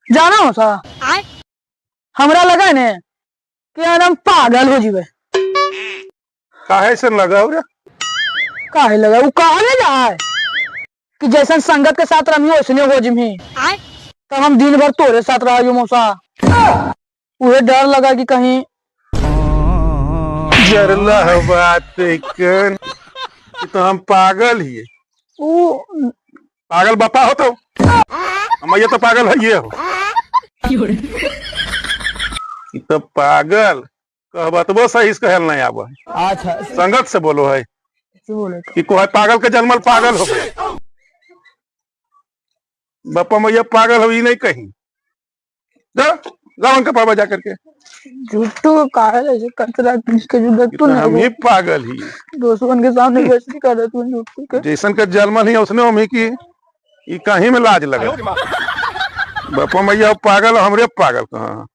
जाना हो सा हमरा लगा ने कि हम पागल हो जीवे। काहे से लगा रे? काहे लगा वो कहले जाए कि जैसन संगत के साथ रमी वैसने हो जिमी। तो हम दिन भर तोरे साथ रहा जो मौसा। उहे डर लगा कि कहीं जरला बात कन कि तो हम पागल ही वो पागल बापा हो तो हम ये तो पागल है ये हो कि तो पागल कहबा तो वो सही से कहल नहीं आवा है। अच्छा संगत से बोलो है बोले कि कोई पागल के जन्मल पागल हो गए। बापा मैया पागल हो ही नहीं कहीं। जा गाँव के पापा जा करके झूठो काहे ऐसे कतरा के जरूरत तो हम नहीं ही पागल ही दोस्तों के सामने बेइज्जती कर रहे तू झूठो के। जैसन के जन्मल ही उसने हम ही की ई कहीं में लाज लगा। बापा मैया पागल हमरे पागल कहाँ